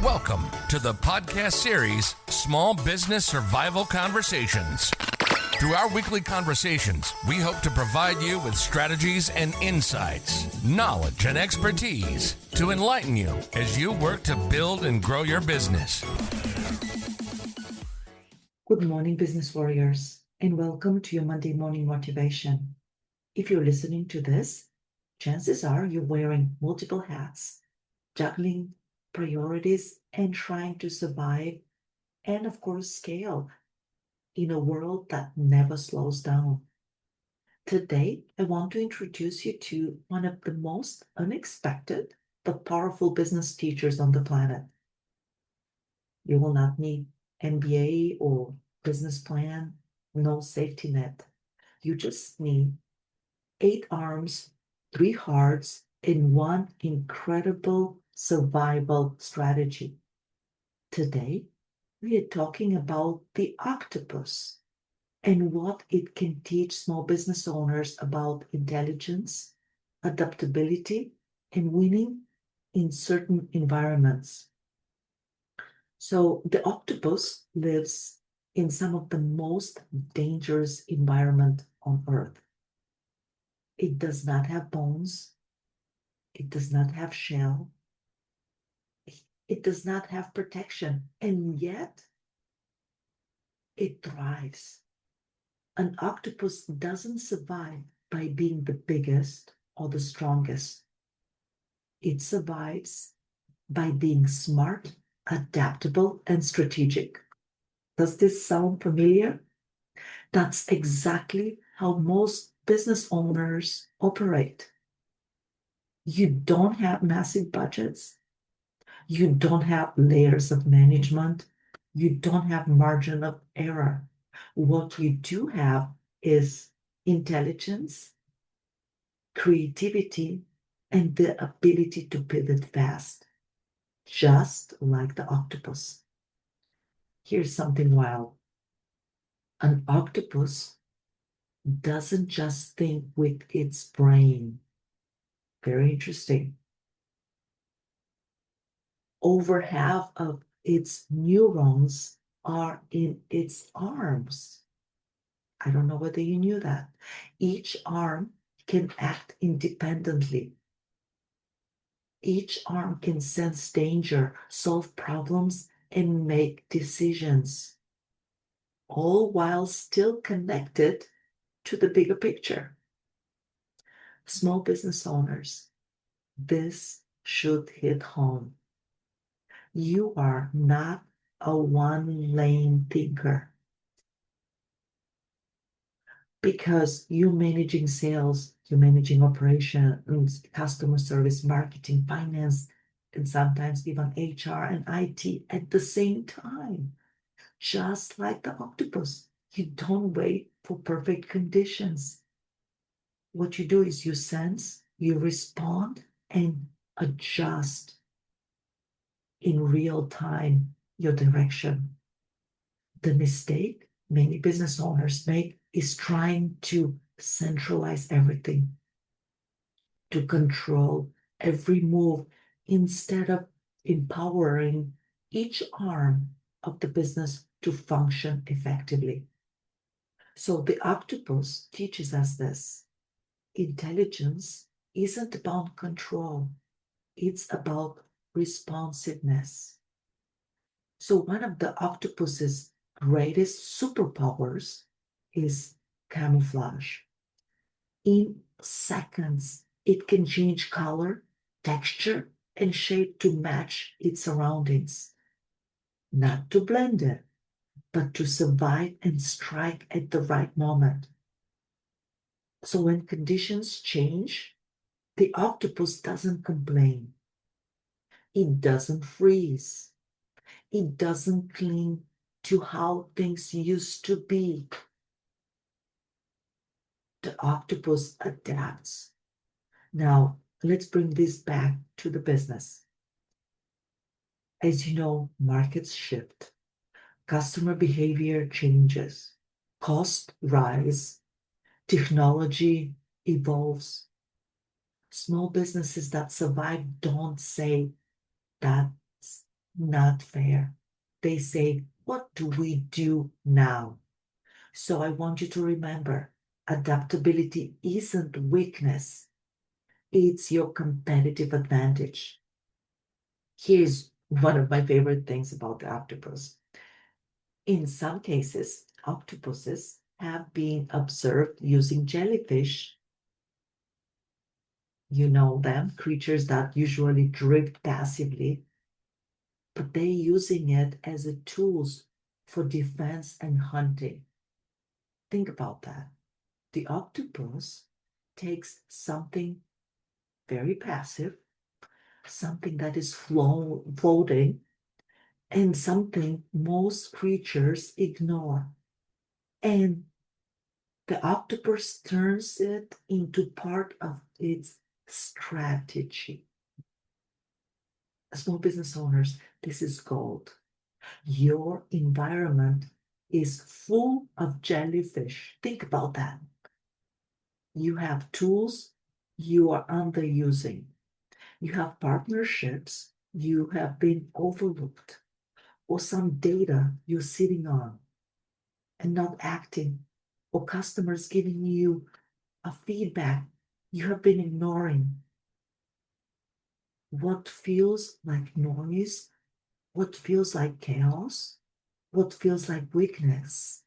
Welcome to the podcast series, Small Business Survival Conversations. Through our weekly conversations, we hope to provide you with strategies and insights, knowledge and expertise to enlighten you as you work to build and grow your business. Good morning, business warriors, and welcome to your Monday morning motivation. If you're listening to this, chances are you're wearing multiple hats, juggling priorities and trying to survive and, of course, scale in a world that never slows down. Today, I want to introduce you to one of the most unexpected but powerful business teachers on the planet. You will not need MBA or business plan, no safety net. You just need 8 arms, 3 hearts, and one incredible survival strategy. Today, we are talking about the octopus and what it can teach small business owners about intelligence, adaptability, and winning in certain environments. So the octopus lives in some of the most dangerous environment on Earth. It does not have bones. It does not have shell. It does not have protection, and yet it thrives. An octopus doesn't survive by being the biggest or the strongest. It survives by being smart, adaptable, and strategic. Does this sound familiar? That's exactly how most business owners operate. You don't have massive budgets. You don't have layers of management. You don't have margin of error. What you do have is intelligence, creativity, and the ability to pivot fast, just like the octopus. Here's something wild. An octopus doesn't just think with its brain. Very interesting. Over half of its neurons are in its arms. I don't know whether you knew that. Each arm can act independently. Each arm can sense danger, solve problems, and make decisions, all while still connected to the bigger picture. Small business owners, this should hit home. You are not a one-lane thinker. Because you're managing sales, you're managing operations, customer service, marketing, finance, and sometimes even HR and IT at the same time. Just like the octopus, you don't wait for perfect conditions. What you do is you sense, you respond, and adjust in real time your direction. The mistake many business owners make is trying to centralize everything, to control every move instead of empowering each arm of the business to function effectively. So the octopus teaches us this. Intelligence isn't about control. It's about responsiveness. So one of the octopus's greatest superpowers is camouflage. In seconds, it can change color, texture, and shape to match its surroundings. Not to blend in, but to survive and strike at the right moment. So when conditions change, the octopus doesn't complain. It doesn't freeze. It doesn't cling to how things used to be. The octopus adapts. Now, let's bring this back to the business. As you know, markets shift, customer behavior changes, costs rise, technology evolves. Small businesses that survive don't say that's not fair. They say, what do we do now? So I want you to remember, adaptability isn't weakness. It's your competitive advantage. Here's one of my favorite things about the octopus. In some cases, octopuses have been observed using jellyfish. You know them, creatures that usually drift passively, but they're using it as a tools for defense and hunting. Think about that. The octopus takes something very passive, something that is floating, and something most creatures ignore. And the octopus turns it into part of its strategy. Small business owners, this is gold. Your environment is full of jellyfish. Think about that. You have tools you are underusing. You have partnerships you have been overlooked, or some data you're sitting on and not acting, or customers giving you a feedback you have been ignoring. What feels like noise, what feels like chaos, what feels like weakness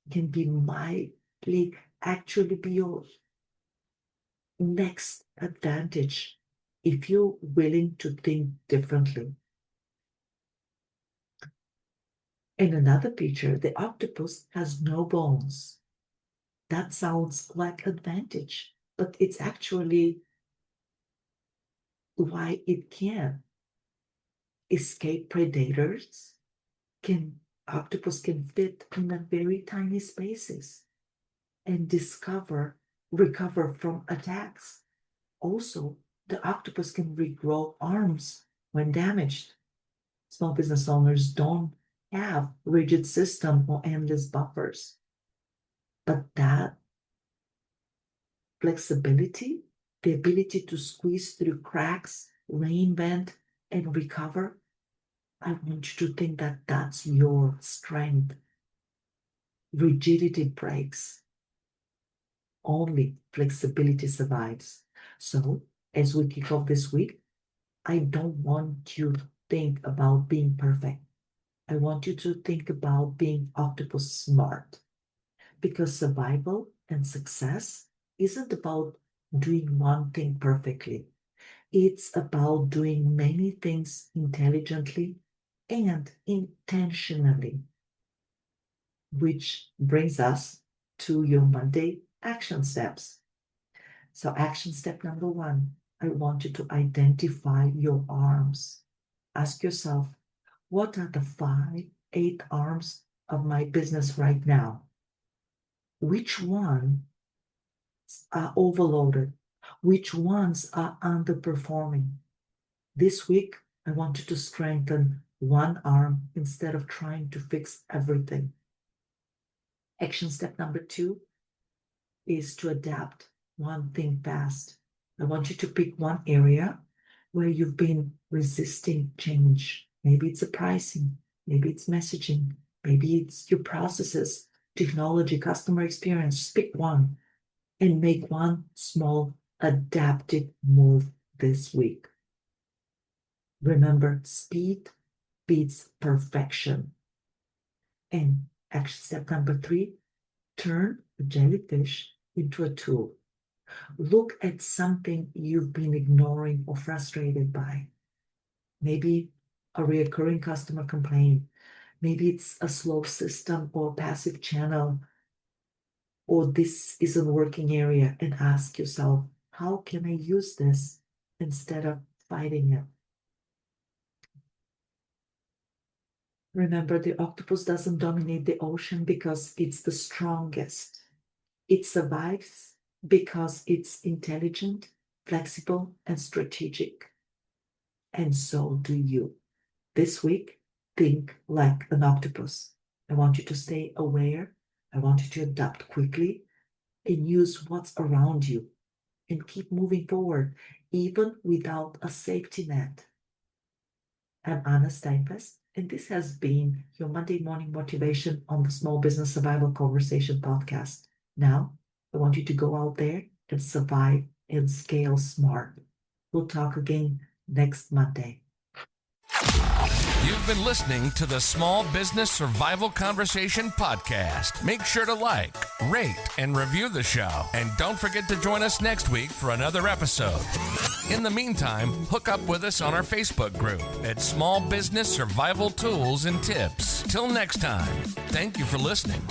can be mightily actually be your next advantage if you're willing to think differently. In another picture, the octopus has no bones. That sounds like advantage, but it's actually why it can escape predators. Can octopus can fit in a very tiny spaces and recover from attacks. Also, the octopus can regrow arms when damaged. Small business owners don't have rigid system or endless buffers. But that flexibility, the ability to squeeze through cracks, reinvent, and recover, I want you to think that that's your strength. Rigidity breaks. Only flexibility survives. So, as we kick off this week, I don't want you to think about being perfect. I want you to think about being octopus smart, because survival and success isn't about doing one thing perfectly. It's about doing many things intelligently and intentionally, which brings us to your Monday action steps. So, action step number one, I want you to identify your arms. Ask yourself, what are the 8 arms of my business right now? Which ones are overloaded? Which ones are underperforming? This week, I want you to strengthen one arm instead of trying to fix everything. Action step number 2 is to adapt one thing fast. I want you to pick one area where you've been resisting change. Maybe it's a pricing, maybe it's messaging, maybe it's your processes, technology, customer experience. Just pick one and make one small adaptive move this week. Remember, speed beats perfection. And action step number 3, turn a jellyfish into a tool. Look at something you've been ignoring or frustrated by. Maybe a recurring customer complaint. Maybe it's a slow system or passive channel, or this is a working area, and ask yourself, how can I use this instead of fighting it? Remember, the octopus doesn't dominate the ocean because it's the strongest. It survives because it's intelligent, flexible, and strategic. And so do you. This week, think like an octopus. I want you to stay aware. I want you to adapt quickly and use what's around you and keep moving forward, even without a safety net. I'm Anna Steinfest, and this has been your Monday morning motivation on the Small Business Survival Conversation podcast. Now, I want you to go out there and survive and scale smart. We'll talk again next Monday. You've been listening to the Small Business Survival Conversation podcast. Make sure to like, rate, and review the show. And don't forget to join us next week for another episode. In the meantime, hook up with us on our Facebook group at Small Business Survival Tools and Tips. Till next time, thank you for listening.